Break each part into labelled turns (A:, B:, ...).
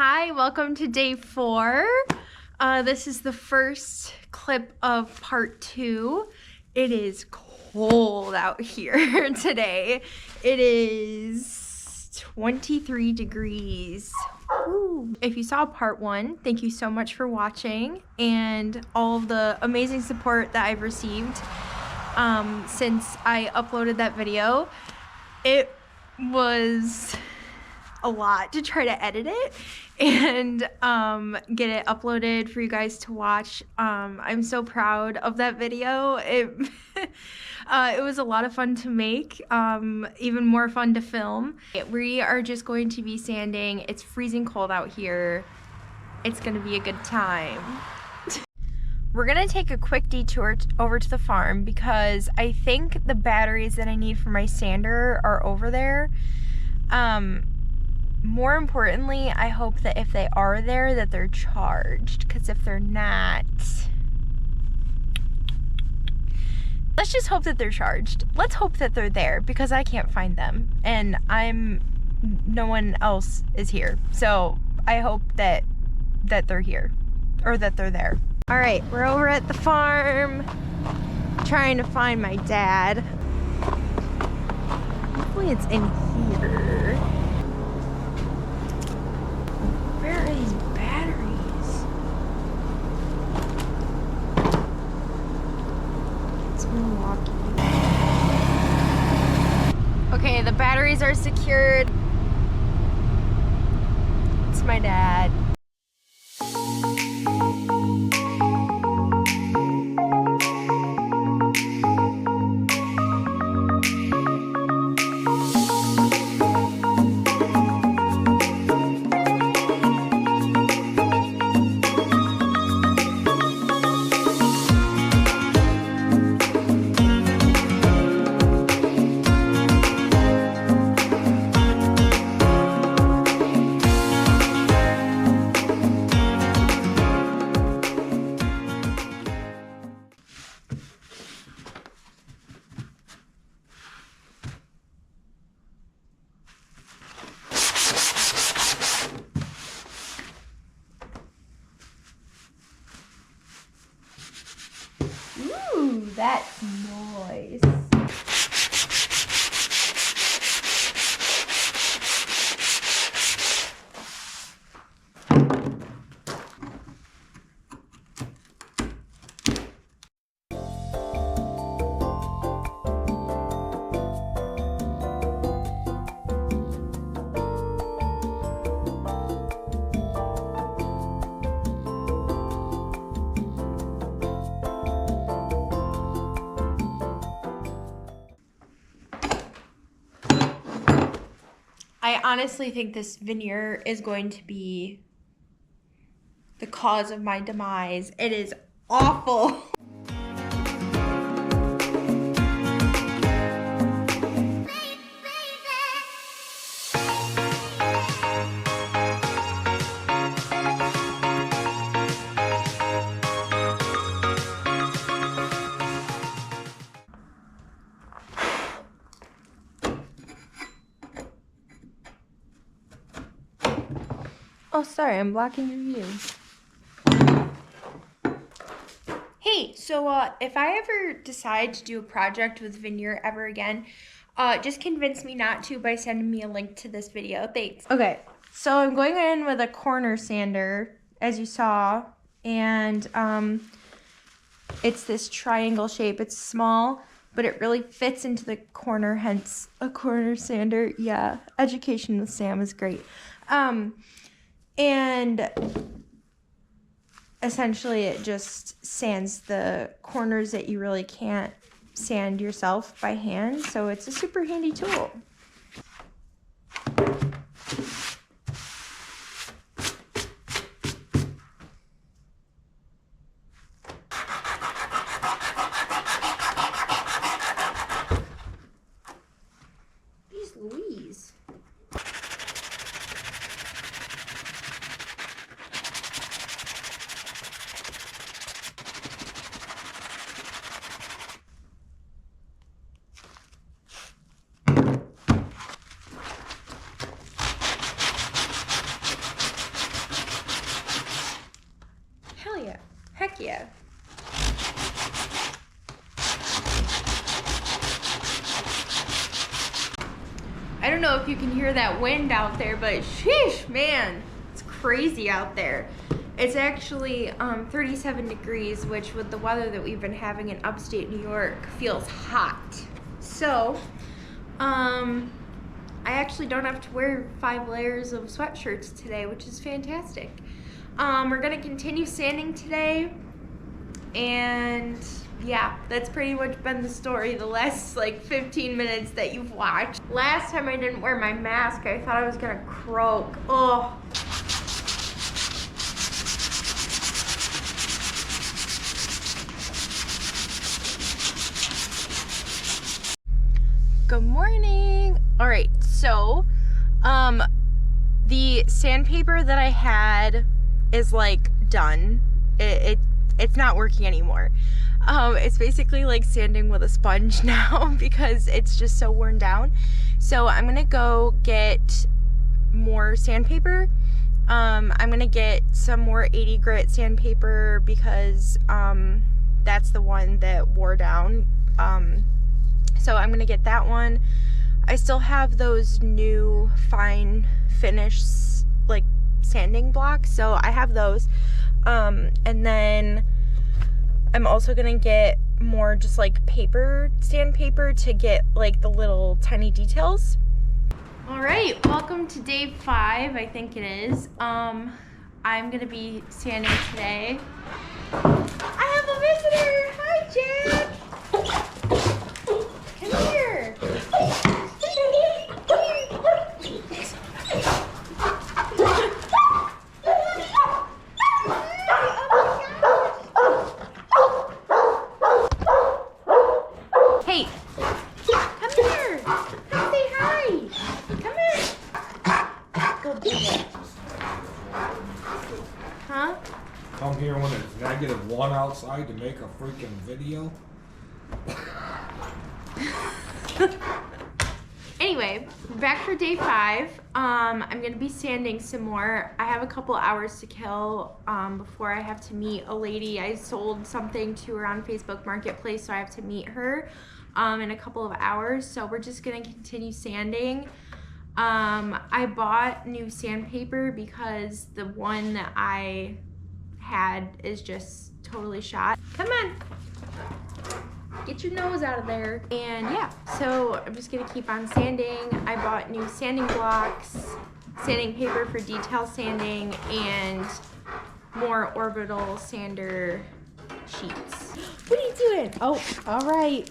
A: Hi, welcome to day 4. This is the first clip of part 2. It is cold out here today. It is 23 degrees. Woo. If you saw part 1, thank you so much for watching and all of the amazing support that I've received since I uploaded that video. It was a lot to try to edit it and get it uploaded for you guys to watch. I'm so proud of that video. It was a lot of fun to make, even more fun to film. We are just going to be sanding. It's freezing cold out here. It's gonna be a good time. We're gonna take a quick detour over to the farm because I think the batteries that I need for my sander are over there. More importantly, I hope that if they are there, that they're charged, because if they're not, let's just hope that they're charged. Let's hope that they're there, because I can't find them, and no one else is here, so I hope that they're here, or that they're there. All right, we're over at the farm, trying to find my dad. Hopefully it's in here. Where are these batteries? It's Milwaukee. Okay, the batteries are secured. It's my dad. Ooh, that noise. I honestly think this veneer is going to be the cause of my demise. It is awful. Oh, sorry, I'm blocking your view. Hey, so if I ever decide to do a project with veneer ever again, just convince me not to by sending me a link to this video. Thanks. Okay, so I'm going in with a corner sander, as you saw, and it's this triangle shape. It's small, but it really fits into the corner, hence a corner sander. Yeah, education with Sam is great. And essentially it just sands the corners that you really can't sand yourself by hand. So it's a super handy tool. Jeez Louise. Heck yeah. I don't know if you can hear that wind out there, but sheesh, man, it's crazy out there. It's actually 37 degrees, which with the weather that we've been having in upstate New York feels hot. So, I actually don't have to wear 5 layers of sweatshirts today, which is fantastic. We're gonna continue sanding today, and yeah, that's pretty much been the story the last like 15 minutes that you've watched. Last time I didn't wear my mask, I thought I was gonna croak. Oh. Good morning. All right, so the sandpaper that I had is like done. It's not working anymore. It's basically like sanding with a sponge now because it's just so worn down. So I'm gonna go get more sandpaper. I'm gonna get some more 80 grit sandpaper because that's the one that wore down. So I'm gonna get that one. I still have those new fine finish like sanding blocks, so I have those. And then I'm also gonna get more just like paper, sandpaper, to get like the little tiny details. All right, welcome to day 5, I think it is. I'm gonna be sanding today. I have a visitor. Hi, Jack. Come here. Hey, come here. Come say hi. Come here. Go do it. Huh?
B: Come here when it's -1 outside to make a freaking video.
A: Anyway, back for day 5. I'm gonna be sanding some more. I have a couple hours to kill before I have to meet a lady. I sold something to her on Facebook Marketplace, so I have to meet her in a couple of hours. So we're just gonna continue sanding. I bought new sandpaper because the one that I had is just totally shot. Come on. Get your nose out of there. And yeah, so I'm just gonna keep on sanding. I bought new sanding blocks, sanding paper for detail sanding, and more orbital sander sheets. What are you doing? Oh, all right.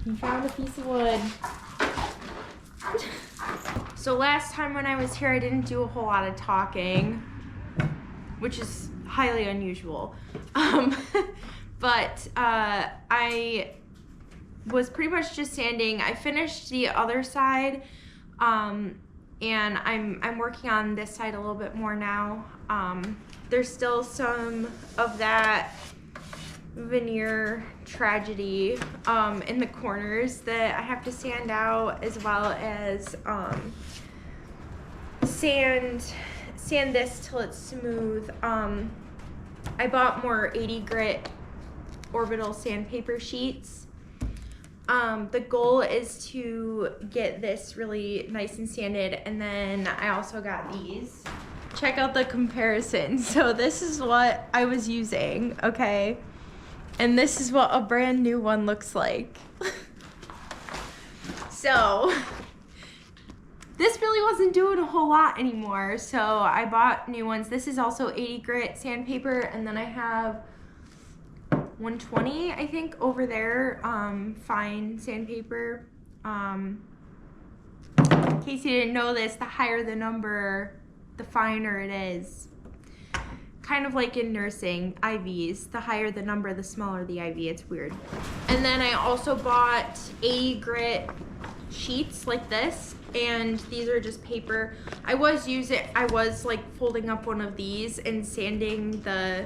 A: You found a piece of wood. So last time when I was here, I didn't do a whole lot of talking, which is highly unusual. But I was pretty much just sanding. I finished the other side, and I'm working on this side a little bit more now. There's still some of that veneer tragedy in the corners that I have to sand out, as well as sand this till it's smooth. I bought more 80 grit orbital sandpaper sheets. The goal is to get this really nice and sanded, and then I also got these. Check out the comparison. So this is what I was using, okay? And this is what a brand new one looks like. So this really wasn't doing a whole lot anymore, so I bought new ones. This is also 80 grit sandpaper, and then I have 120, I think, over there, fine sandpaper. In case you didn't know this, the higher the number, the finer it is. Kind of like in nursing, IVs, the higher the number, the smaller the IV. It's weird. And then I also bought 80 grit sheets like this, and these are just paper. I was like folding up one of these and sanding the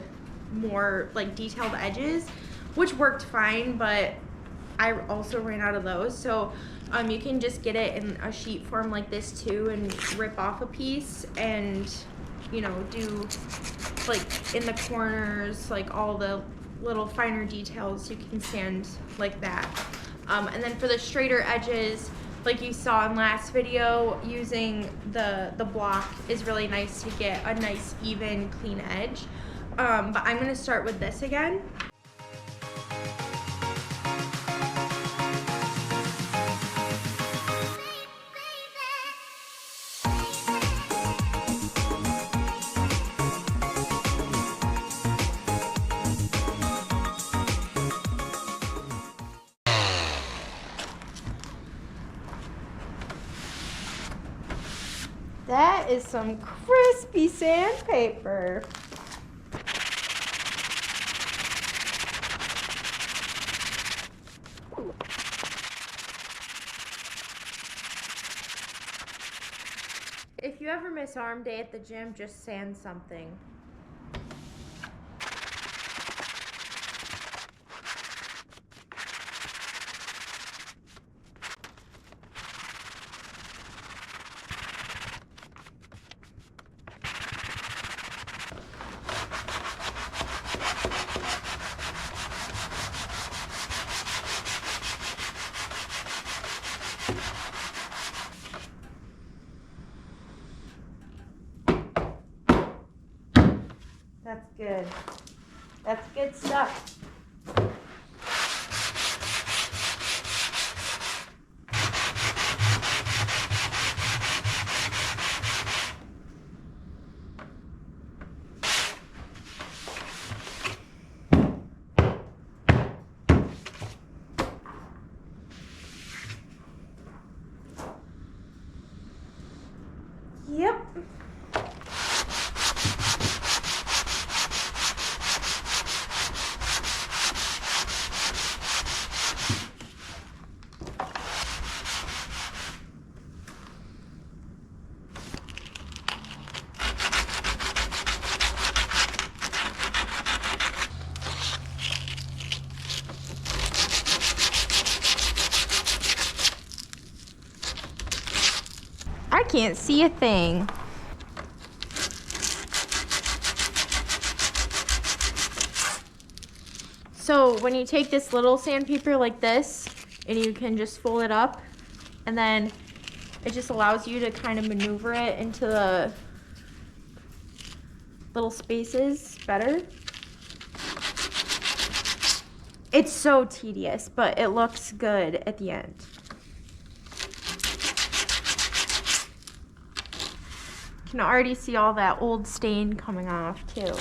A: more like detailed edges, which worked fine, but I also ran out of those. So you can just get it in a sheet form like this too, and rip off a piece and, you know, do like in the corners, like all the little finer details, you can sand like that. And then for the straighter edges, like you saw in last video, using the block is really nice to get a nice even clean edge. But I'm gonna start with this again. That is some crispy sandpaper. If you ever miss arm day at the gym, just sand something. That's good. That's good stuff. Yep. I can't see a thing. So when you take this little sandpaper like this, and you can just fold it up, and then it just allows you to kind of maneuver it into the little spaces better. It's so tedious, but it looks good at the end. You can already see all that old stain coming off too.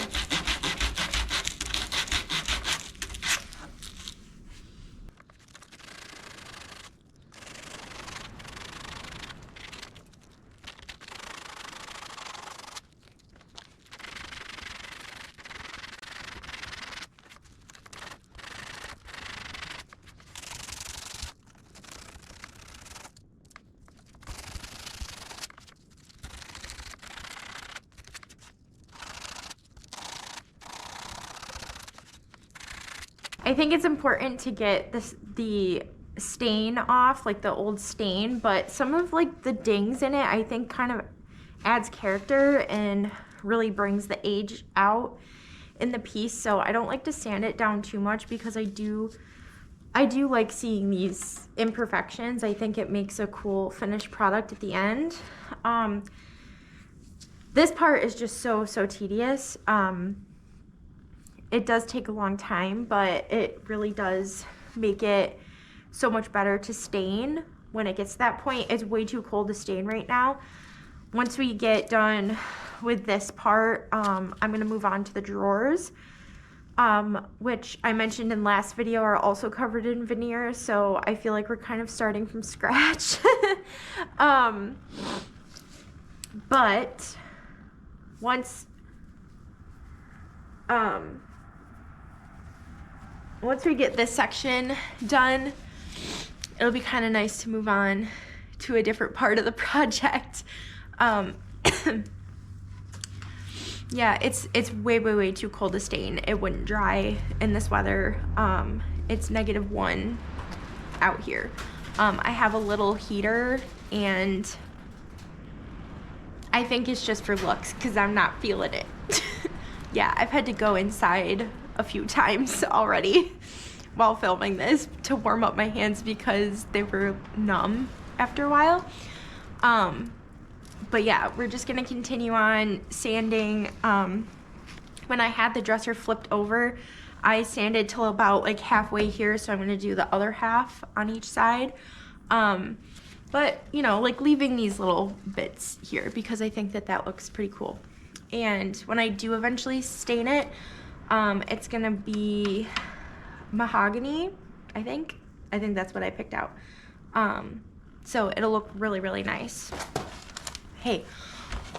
A: I think it's important to get the stain off, like the old stain, but some of like the dings in it, I think kind of adds character and really brings the age out in the piece. So I don't like to sand it down too much because I do like seeing these imperfections. I think it makes a cool finished product at the end. This part is just so tedious. It does take a long time, but it really does make it so much better to stain when it gets to that point. It's way too cold to stain right now. Once we get done with this part, I'm gonna move on to the drawers, which I mentioned in last video are also covered in veneer, so I feel like we're kind of starting from scratch. But once we get this section done, it'll be kind of nice to move on to a different part of the project. Yeah, it's way too cold to stain. It wouldn't dry in this weather. It's -1 out here. I have a little heater, and I think it's just for looks because I'm not feeling it. yeah, I've had to go inside a few times already while filming this to warm up my hands because they were numb after a while. But yeah, we're just gonna continue on sanding. When I had the dresser flipped over, I sanded till about like halfway here, so I'm gonna do the other half on each side. But you know, like leaving these little bits here because I think that that looks pretty cool. And when I do eventually stain it, it's gonna be mahogany, I think that's what I picked out. So it'll look really, really nice. Hey,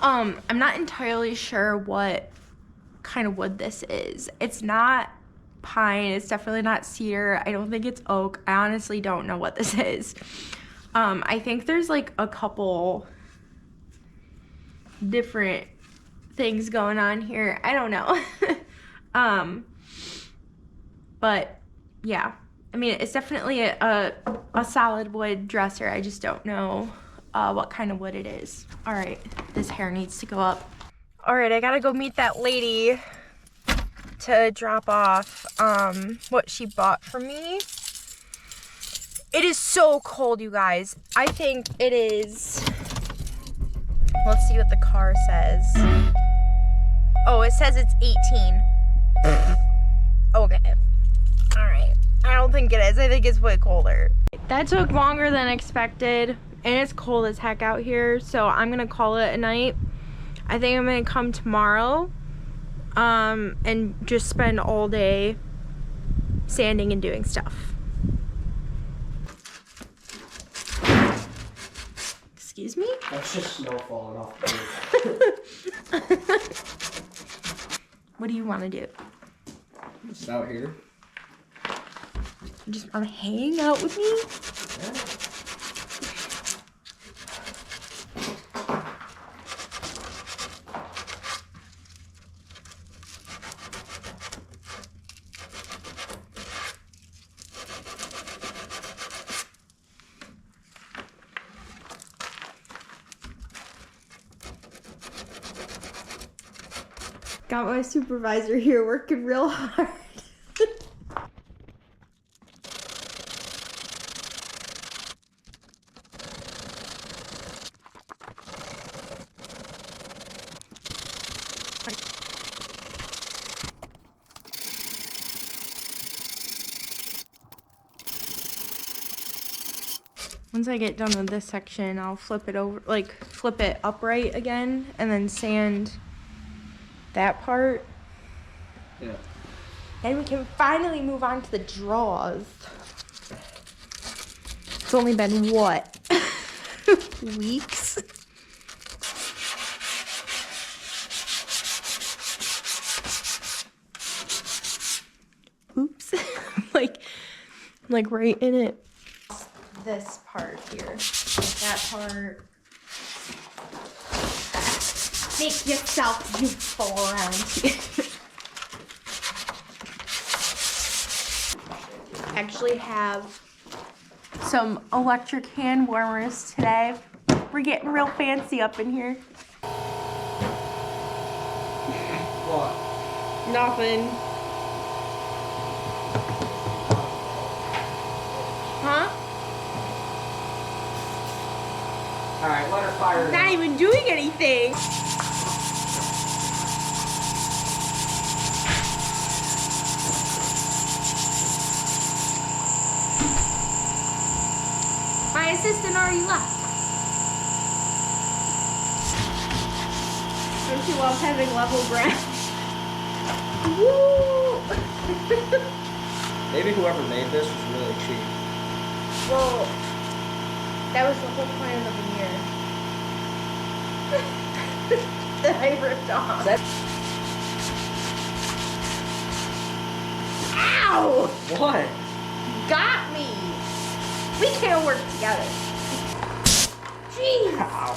A: I'm not entirely sure what kind of wood this is. It's not pine, it's definitely not cedar, I don't think it's oak. I honestly don't know what this is. I think there's like a couple different things going on here. I don't know. But yeah, I mean, it's definitely a solid wood dresser. I just don't know what kind of wood it is. All right, this hair needs to go up. All right, I gotta go meet that lady to drop off what she bought for me. It is so cold, you guys. I think it is, let's see what the car says. Oh, it says it's 18. Okay. All right. I don't think it is. I think it's way colder. That took longer than expected, and it's cold as heck out here, so I'm gonna call it a night. I think I'm gonna come tomorrow and just spend all day sanding and doing stuff. Excuse me?
C: That's just snow falling off the roof.
A: What do you want to do?
C: Just out here.
A: You just want to hang out with me?
C: Yeah.
A: Got my supervisor here working real hard. Once I get done with this section, I'll flip it over, like flip it upright again, and then sand that part.
C: Yeah.
A: And we can finally move on to the drawers. It's only been what? Weeks? Oops. like right in it. This part here. That part. Make yourself useful around here. Actually have some electric hand warmers today. We're getting real fancy up in here.
C: What?
A: Nothing. Huh?
C: Alright, let her fire it
A: Not
C: up.
A: even doing anything. My assistant already left. Don't you love having level ground? Woo!
C: Maybe whoever made this was really cheap.
A: Well, that was the whole point of the veneer. That I ripped off. Ow!
C: What?
A: Got me! We can't work together. Jeez!
C: Ow.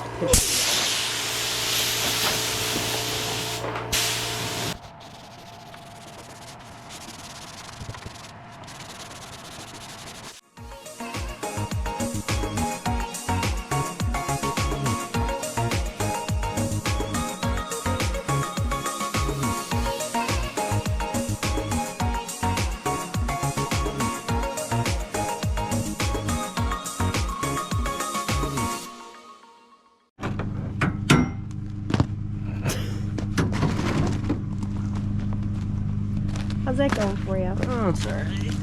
A: How's that going for you?
C: Oh, it's alright.